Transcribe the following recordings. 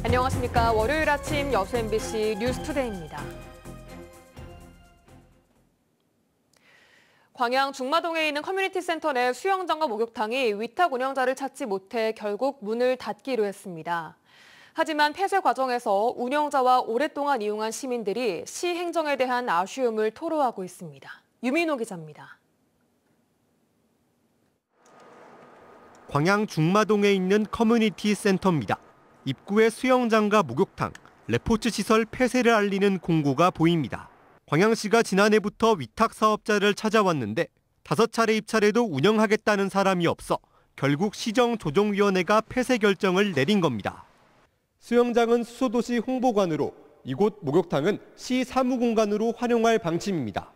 안녕하십니까. 월요일 아침 여수 MBC 뉴스투데이입니다. 광양 중마동에 있는 커뮤니티 센터 내 수영장과 목욕탕이 위탁 운영자를 찾지 못해 결국 문을 닫기로 했습니다. 하지만 폐쇄 과정에서 운영자와 오랫동안 이용한 시민들이 시 행정에 대한 아쉬움을 토로하고 있습니다. 유민호 기자입니다. 광양 중마동에 있는 커뮤니티 센터입니다. 입구에 수영장과 목욕탕, 레포츠 시설 폐쇄를 알리는 공고가 보입니다. 광양시가 지난해부터 위탁 사업자를 찾아왔는데 5차례 입찰에도 운영하겠다는 사람이 없어 결국 시정조정위원회가 폐쇄 결정을 내린 겁니다. 수영장은 수소도시 홍보관으로, 이곳 목욕탕은 시 사무공간으로 활용할 방침입니다.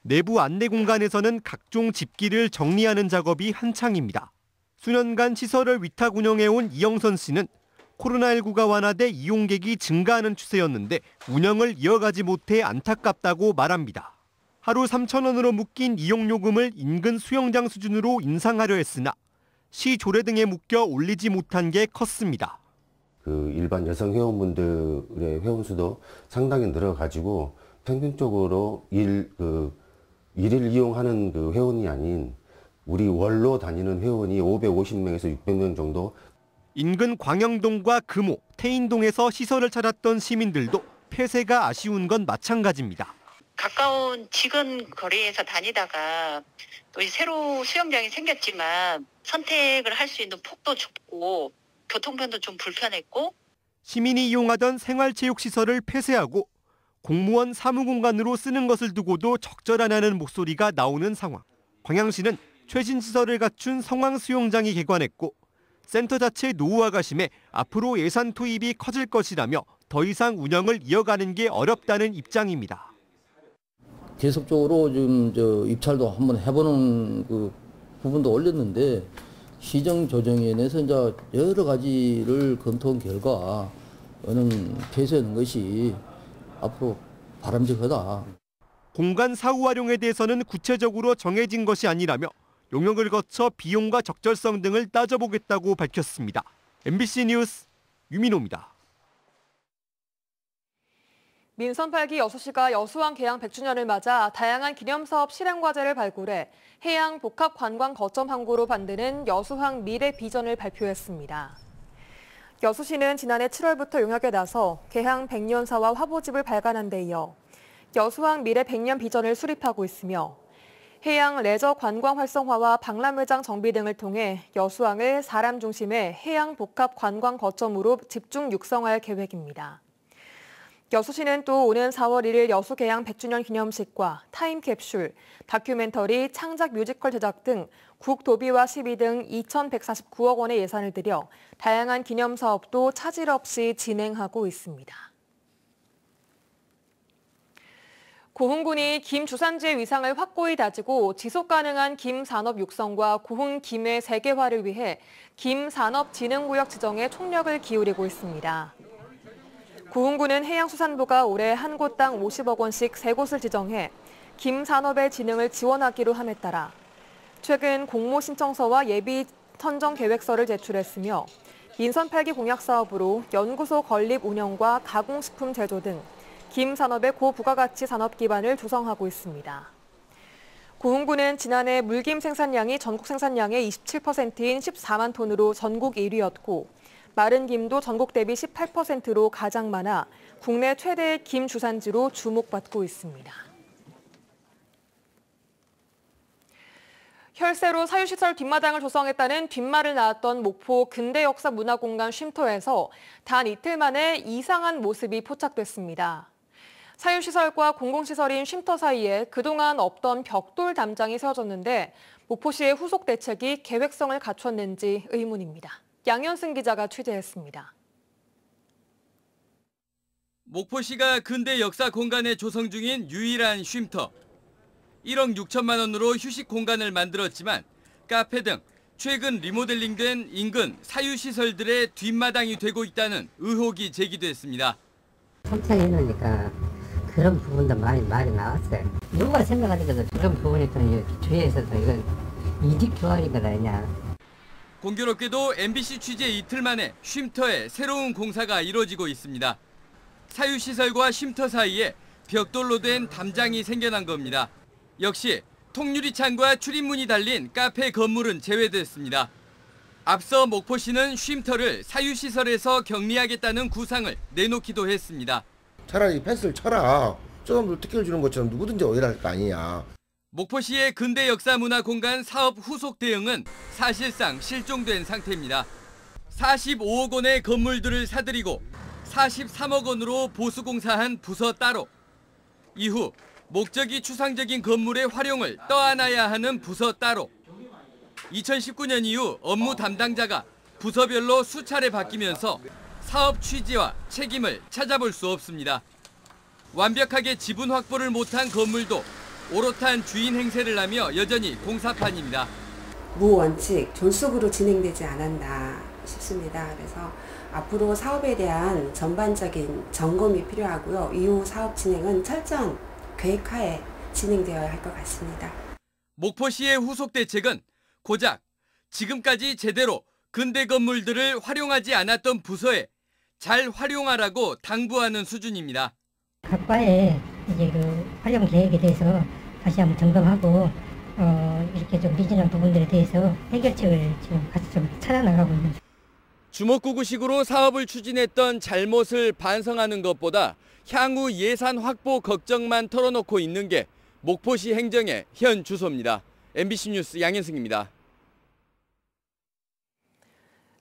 내부 안내 공간에서는 각종 집기를 정리하는 작업이 한창입니다. 수년간 시설을 위탁 운영해온 이영선 씨는 코로나19가 완화돼 이용객이 증가하는 추세였는데 운영을 이어가지 못해 안타깝다고 말합니다. 하루 3,000원으로 묶인 이용요금을 인근 수영장 수준으로 인상하려 했으나 시 조례 등에 묶여 올리지 못한 게 컸습니다. 일반 여성 회원분들의 회원 수도 상당히 늘어가지고 평균적으로 일일 이용하는 회원이 아닌 우리 월로 다니는 회원이 550명에서 600명 정도. 인근 광영동과 금호, 태인동에서 시설을 찾았던 시민들도 폐쇄가 아쉬운 건 마찬가지입니다. 가까운 지근 거리에서 다니다가 또 새로 수영장이 생겼지만 선택을 할 수 있는 폭도 좁고 교통편도 좀 불편했고, 시민이 이용하던 생활체육시설을 폐쇄하고 공무원 사무공간으로 쓰는 것을 두고도 적절하냐는 목소리가 나오는 상황. 광양시는 최신 시설을 갖춘 성황수영장이 개관했고 센터 자체 노후화가 심해 앞으로 예산 투입이 커질 것이라며 더 이상 운영을 이어가는 게 어렵다는 입장입니다. 계속적으로 지금 입찰도 한번 해보는 부분도 올렸는데 시정조정위원회에서 이제 여러 가지를 검토한 결과 폐쇄하는 것이 앞으로 바람직하다. 공간 사후 활용에 대해서는 구체적으로 정해진 것이 아니라며 용역을 거쳐 비용과 적절성 등을 따져보겠다고 밝혔습니다. MBC 뉴스 유민호입니다. 민선 8기 여수시가 여수항 개항 100주년을 맞아 다양한 기념사업 실행과제를 발굴해 해양 복합관광 거점 항구로 만드는 여수항 미래 비전을 발표했습니다. 여수시는 지난해 7월부터 용역에 나서 개항 100년사와 화보집을 발간한 데 이어 여수항 미래 100년 비전을 수립하고 있으며 해양 레저 관광 활성화와 박람회장 정비 등을 통해 여수항을 사람 중심의 해양 복합 관광 거점으로 집중 육성할 계획입니다. 여수시는 또 오는 4월 1일 여수 개항 100주년 기념식과 타임캡슐, 다큐멘터리, 창작 뮤지컬 제작 등 국도비와 시비 등 2,149억 원의 예산을 들여 다양한 기념사업도 차질 없이 진행하고 있습니다. 고흥군이 김 주산지의 위상을 확고히 다지고 지속가능한 김 산업 육성과 고흥 김의 세계화를 위해 김산업진흥구역 지정에 총력을 기울이고 있습니다. 고흥군은 해양수산부가 올해 한 곳당 50억 원씩 3곳을 지정해 김 산업의 진흥을 지원하기로 함에 따라 최근 공모 신청서와 예비 선정 계획서를 제출했으며 민선 8기 공약 사업으로 연구소 건립 운영과 가공식품 제조 등 김 산업의 고부가가치 산업 기반을 조성하고 있습니다. 고흥군은 지난해 물김 생산량이 전국 생산량의 27%인 14만 톤으로 전국 1위였고 마른 김도 전국 대비 18%로 가장 많아 국내 최대의 김 주산지로 주목받고 있습니다. 혈세로 사유시설 뒷마당을 조성했다는 뒷말을 낳았던 목포 근대역사문화공간 쉼터에서 단 이틀 만에 이상한 모습이 포착됐습니다. 사유시설과 공공시설인 쉼터 사이에 그동안 없던 벽돌 담장이 세워졌는데 목포시의 후속 대책이 계획성을 갖췄는지 의문입니다. 양현승 기자가 취재했습니다. 목포시가 근대 역사 공간에 조성 중인 유일한 쉼터. 1억 6천만 원으로 휴식 공간을 만들었지만 카페 등 최근 리모델링된 인근 사유시설들의 뒷마당이 되고 있다는 의혹이 제기됐습니다. 통창 해놓으니까 그런 부분도 많이 말이 나왔어요. 누가 생각하니까 그런 부분이 또 주위에서도 이건 이직 교환인 거 아니냐. 공교롭게도 MBC 취재 이틀 만에 쉼터에 새로운 공사가 이뤄지고 있습니다. 사유시설과 쉼터 사이에 벽돌로 된 담장이 생겨난 겁니다. 역시 통유리창과 출입문이 달린 카페 건물은 제외됐습니다. 앞서 목포시는 쉼터를 사유시설에서 격리하겠다는 구상을 내놓기도 했습니다. 차라리 펜스를 쳐라. 조금 특혜를 주는 것처럼 누구든지 오해를 할 거 아니냐. 목포시의 근대 역사 문화 공간 사업 후속 대응은 사실상 실종된 상태입니다. 45억 원의 건물들을 사들이고 43억 원으로 보수공사한 부서 따로. 이후 목적이 추상적인 건물의 활용을 떠안아야 하는 부서 따로. 2019년 이후 업무 담당자가 부서별로 수차례 바뀌면서 사업 취지와 책임을 찾아볼 수 없습니다. 완벽하게 지분 확보를 못한 건물도 오롯한 주인 행세를 하며 여전히 공사판입니다. 무원칙, 존속으로 진행되지 않았나 싶습니다. 그래서 앞으로 사업에 대한 전반적인 점검이 필요하고요. 이후 사업 진행은 철저한 계획하에 진행되어야 할 것 같습니다. 목포시의 후속 대책은 고작 지금까지 제대로 근대 건물들을 활용하지 않았던 부서에 잘 활용하라고 당부하는 수준입니다. 각과의 이제 그 활용 계획에 대해서 다시 한번 점검하고 이렇게 좀 미진한 부분들에 대해서 해결책을 지금 같이 좀 찾아나가고 있는. 주먹구구식으로 사업을 추진했던 잘못을 반성하는 것보다 향후 예산 확보 걱정만 털어놓고 있는 게 목포시 행정의 현 주소입니다. MBC 뉴스 양현승입니다.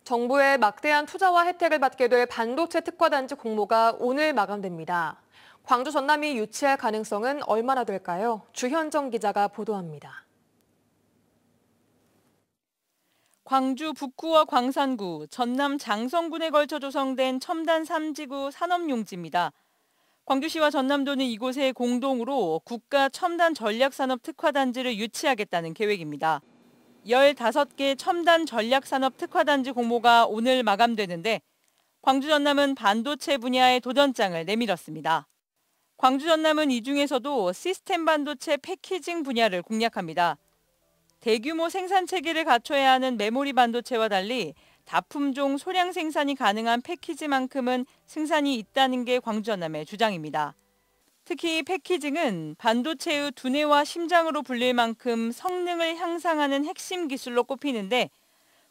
정부의 막대한 투자와 혜택을 받게 될 반도체 특화단지 공모가 오늘 마감됩니다. 광주 전남이 유치할 가능성은 얼마나 될까요? 주현정 기자가 보도합니다. 광주 북구와 광산구, 전남 장성군에 걸쳐 조성된 첨단 3지구 산업용지입니다. 광주시와 전남도는 이곳에 공동으로 국가 첨단 전략산업 특화단지를 유치하겠다는 계획입니다. 15개 첨단 전략산업 특화단지 공모가 오늘 마감되는데 광주 전남은 반도체 분야의 도전장을 내밀었습니다. 광주 전남은 이 중에서도 시스템 반도체 패키징 분야를 공략합니다. 대규모 생산 체계를 갖춰야 하는 메모리 반도체와 달리 다품종 소량 생산이 가능한 패키지만큼은 승산이 있다는 게 광주 전남의 주장입니다. 특히 패키징은 반도체의 두뇌와 심장으로 불릴 만큼 성능을 향상하는 핵심 기술로 꼽히는데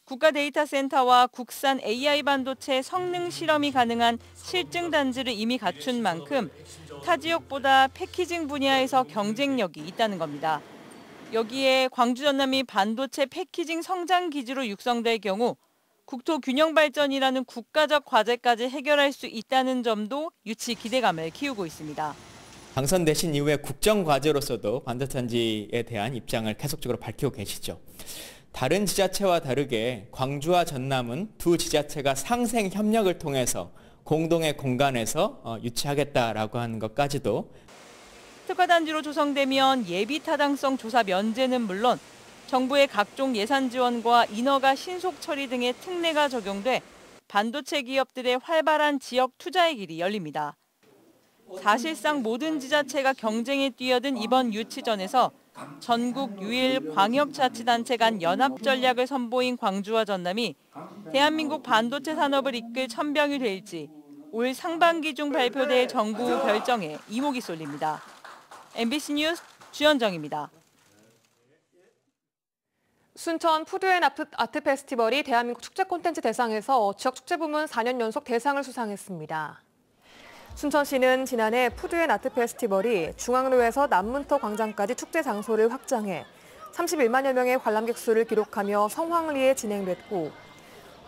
국가 데이터센터와 국산 AI 반도체 성능 실험이 가능한 실증 단지를 이미 갖춘 만큼 타 지역보다 패키징 분야에서 경쟁력이 있다는 겁니다. 여기에 광주 전남이 반도체 패키징 성장 기지로 육성될 경우 국토 균형 발전이라는 국가적 과제까지 해결할 수 있다는 점도 유치 기대감을 키우고 있습니다. 당선되신 이후에 국정과제로서도 반도체단지에 대한 입장을 계속적으로 밝히고 계시죠. 다른 지자체와 다르게 광주와 전남은 두 지자체가 상생 협력을 통해서 공동의 공간에서 유치하겠다라고 하는 것까지도. 특화단지로 조성되면 예비 타당성 조사 면제는 물론 정부의 각종 예산 지원과 인허가 신속 처리 등의 특례가 적용돼 반도체 기업들의 활발한 지역 투자의 길이 열립니다. 사실상 모든 지자체가 경쟁에 뛰어든 이번 유치전에서 전국 유일 광역자치단체 간 연합 전략을 선보인 광주와 전남이 대한민국 반도체 산업을 이끌 천병이 될지 올 상반기 중 발표될 정부 결정에 이목이 쏠립니다. MBC 뉴스 주현정입니다. 순천 푸드앤 아트 페스티벌이 대한민국 축제 콘텐츠 대상에서 지역 축제 부문 4년 연속 대상을 수상했습니다. 순천시는 지난해 푸드앤 아트 페스티벌이 중앙로에서 남문터 광장까지 축제 장소를 확장해 31만여 명의 관람객 수를 기록하며 성황리에 진행됐고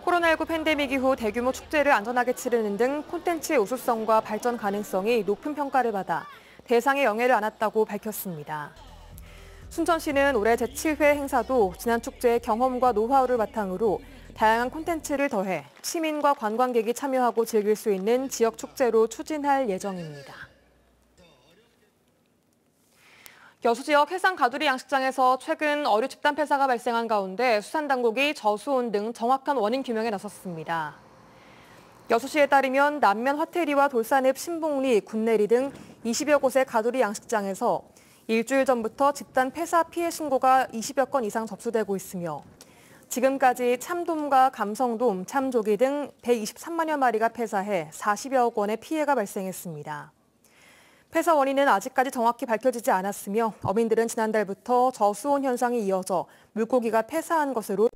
코로나19 팬데믹 이후 대규모 축제를 안전하게 치르는 등 콘텐츠의 우수성과 발전 가능성이 높은 평가를 받아 대상에 영예를 안았다고 밝혔습니다. 순천시는 올해 제7회 행사도 지난 축제의 경험과 노하우를 바탕으로 다양한 콘텐츠를 더해 시민과 관광객이 참여하고 즐길 수 있는 지역 축제로 추진할 예정입니다. 여수 지역 해상 가두리 양식장에서 최근 어류 집단 폐사가 발생한 가운데 수산당국이 저수온 등 정확한 원인 규명에 나섰습니다. 여수시에 따르면 남면 화태리와 돌산읍 신봉리, 군내리 등 20여 곳의 가두리 양식장에서 일주일 전부터 집단 폐사 피해 신고가 20여 건 이상 접수되고 있으며 지금까지 참돔과 감성돔, 참조기 등 123만여 마리가 폐사해 40여 억 원의 피해가 발생했습니다. 폐사 원인은 아직까지 정확히 밝혀지지 않았으며 어민들은 지난달부터 저수온 현상이 이어져 물고기가 폐사한 것으로